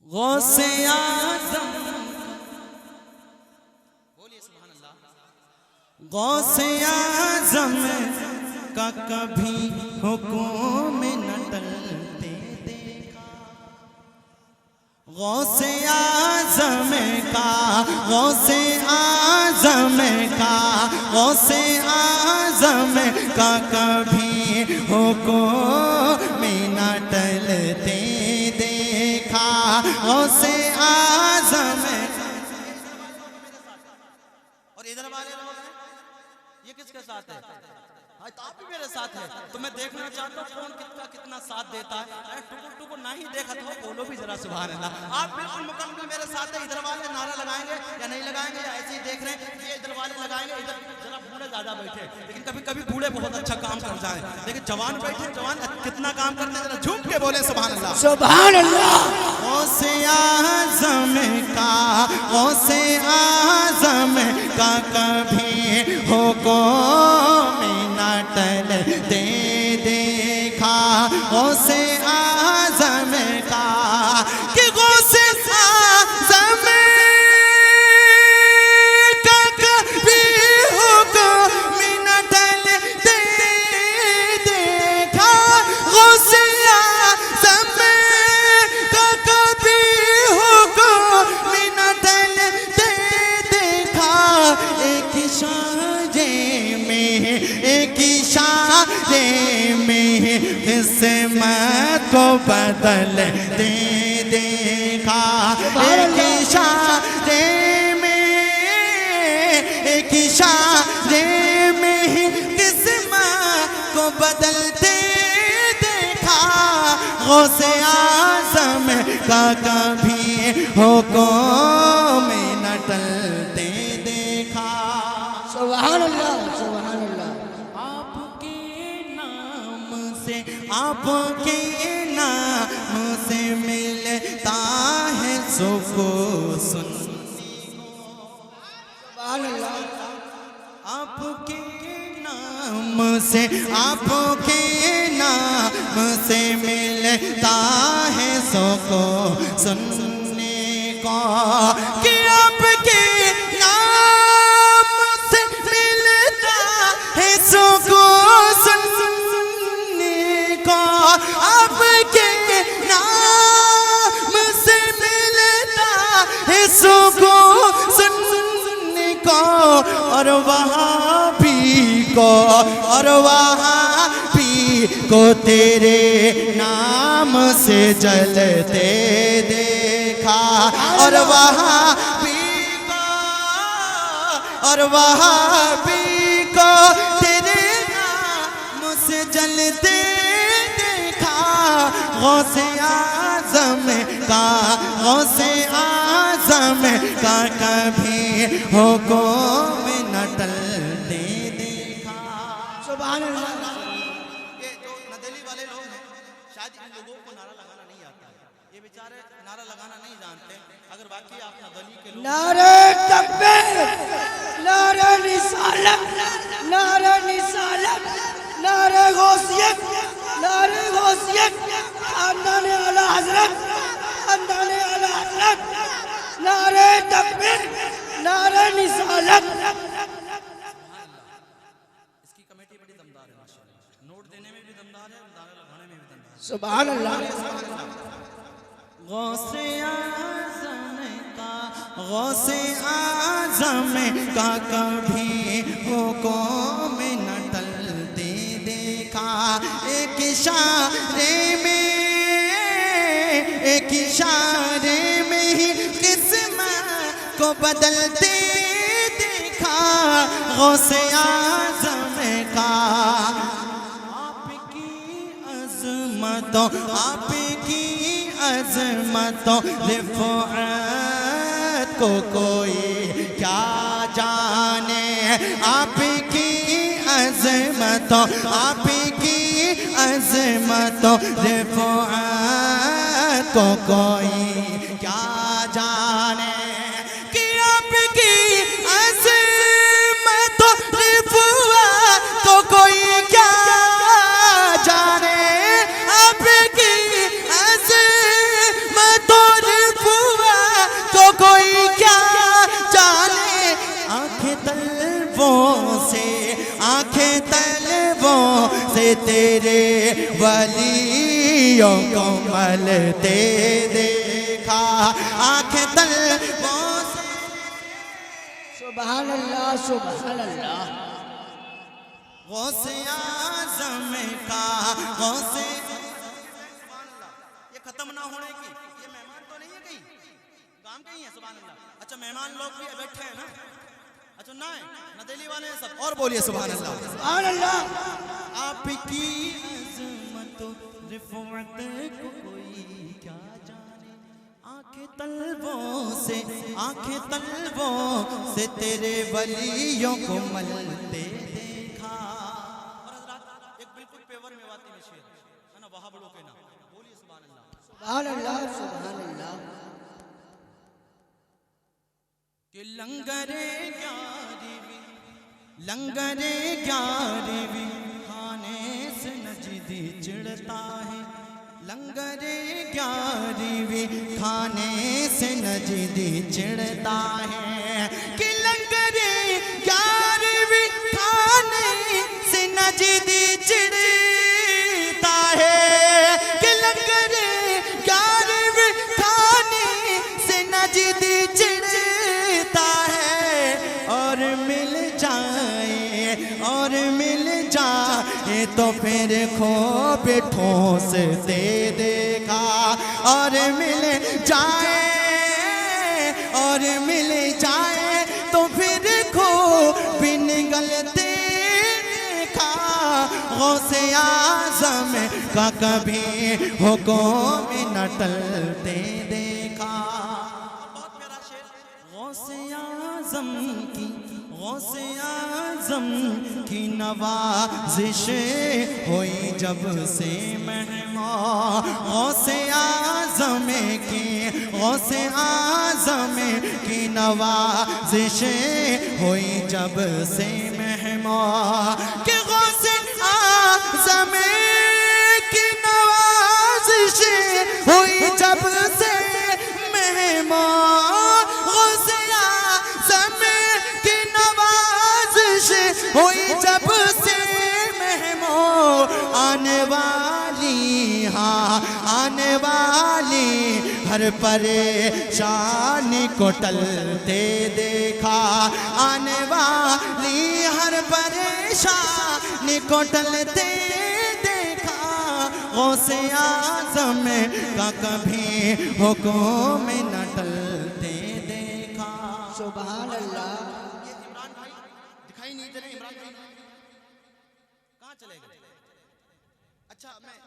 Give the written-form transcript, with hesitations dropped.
غوث اعظم بولیے سبحان اللہ۔ غوث اعظم کا کبھی حکم نہ ٹلتے دیکھا، غوث اعظم کا غوث اعظم کا غوث اعظم کا کبھی حکم نہ ٹلتے دیکھا، غوث اعظم۔ اور ادھر والے لوگ ہیں یہ کس کے ساتھ ہے؟ آپ بھی میرے ساتھ ہے تو میں دیکھنا چاہتا ہوں کون کتنا ساتھ دیتا ہے۔ ٹکر نہیں دیکھا تو بولو بھی ذرا سبحان اللہ۔ آپ بالکل مکمل میرے ساتھ ہے۔ ادھر والے نعرہ لگائیں گے یا نہیں لگائیں گے یا ایسے ہی دیکھ رہے ہیں؟ یہ ادھر والے لگائیں گے، ادھر ذرا بوڑھے زیادہ بیٹھے، لیکن کبھی کبھی بوڑھے بہت اچھا کام کر جائیں، لیکن جوان بیٹھے، جوان کتنا کام کرتے ہیں، ذرا جھوم کے بولے سبحان اللہ سبحان اللہ۔ غوث اعظم کا غوث اعظم کا کبھی حکم نہ ٹلتے دیکھا، غوث اعظم کا کہ غوث اعظم کا کبھی حکم نہ ٹلتے دیکھا، غوث اعظم کا کبھی حکم نہ ٹلتے دیکھا، ایک اشارے میں ایک اشارے میں قسمت کو بدلتے دیکھا، ایک اشارے میں ایک اشارے میں قسمت کو بدلتے دیکھا، غوث اعظم کا کبھی حکم نہ ٹلتے دیکھا۔ سبحان اللہ سبحان اللہ۔ آپ کے نام سے آپ کے نام سے ملتا ہے سکون سننے کو، سبحان اللہ۔ آپ کے نام سے آپ کے نام سے ملتا ہے سکون سننے کو، کہ آپ کے نام سے ملتا ہے سکون سننے کو، آپ کے نام سے ملتا ہے سکون سننے کو، اور وہاں بھی کو اور وہاں بھی کو تیرے نام سے جلتے دیکھا، اور وہاں بھی کو اور وہاں بھی کو تیرے نام سے جلتے دیکھا، غوث اعظم کا غوث اعظم کا کبھی حکم نہ ٹلتے دیکھا۔ سبحان اللہ۔ یہ جو ندلی والے لوگ ہیں شاید ان لوگوں کو نعرہ لگانا نہیں آتا ہے، یہ بیچارے نعرہ لگانا نہیں جانتے۔ اگر واقعی آپ ندلی کے لوگ نعرہ تکبیر، نعرہ رسالت، نعرہ رسالت، نعرہ غوثیت، نعرہ غوثیت، خاندان اعلی حضرت، خاندان اعلی حضرت، نعرہ تکبیر، نعرہ رسالت۔ اس کی کمیٹی بڑی دمدار ہے ماشاءاللہ، نوٹ دینے میں بھی دمدار ہے، نعرہ لگانے میں بھی دمدار ہے۔ سبحان اللہ۔ غوث اعظم کا غوث اعظم کا کبھی حکم نہ ٹلتے دیکھا، ایک اشارے میں ایک اشارے میں ہی قسمت کو بدلتے دیکھا، غوث اعظم کا آپ کی عظمتوں آپ کی عظمتوں رفعت کو کوئی کیا جانے، آپ کی عظمتوں آپ کی عظمتوں رفعت کو کوئی کیا جانے، کہ آپ کی عظمتوں رفعت کو کوئی کیا جانے، آپ کی عظمتوں سے تیرے ولیوں کو ملتے دیکھا آنکھیں طلبوں سے سبحان اللہ سبحان اللہ غوث اعظم کا غوث یہ ختم نہ ہونے کی یہ مہمان تو نہیں ہے کہیں کام کہیں ہے سبحان اللہ اچھا مہمان لوگ بھی بیٹھے ہیں نا اچھا نہ ہے نہ دہلی والے ہیں سب اور بولیے سبحان اللہ سبحان اللہ آپ کی عظمت و رفعت کو کوئی کیا جانے آنکھیں طلبوں سے تیرے ولیوں کو ملتے دیکھا اور حضرات ایک بالکل پیور میں واتی میں شعر ہے نا وہاں بڑوں کے نام بولیے سبحان اللہ سبحان اللہ سبحان اللہ کہ لنگرے گیارہویں کھانے سے نجدی چڑھتا ہے لنگرے گیارہویں کھانے سے نجدی چڑھتا ہے کہ لنگرے گیارہویں کھانے سے نجدی چڑھتا ہے کہ لنگرے گیارہویں کھانے سے نجدی چڑھتا ہے اور مل جائے تو پھر خوب ٹھوس دے دیکھا اور مل جائے تو پھر خوب نگلتے دیکھا غوث اعظم کا کبھی حکم نہ ٹلتے دیکھا بہت پیارا شعر غوث اعظم کی نوازش ہوئی جب سے مہمان غوث اعظم کی نوازش ہوئی جب سے مہمان کہ غوث اعظم کی نوازش ہوئی جب سے مہمان غوث اعظم کی نوازش ہوئی جب سے مہمان آنے والی ہر پریشانی کو ٹلتے دیکھا آنے والی ہر پریشانی کو ٹلتے دیکھا غوث اعظم کا کبھی حکم نہ ٹلتے دیکھا سبحان اللہ یہ عمران بھائی دکھائی نہیں دے رہے عمران بھائی کہاں چلے گئے اچھا میں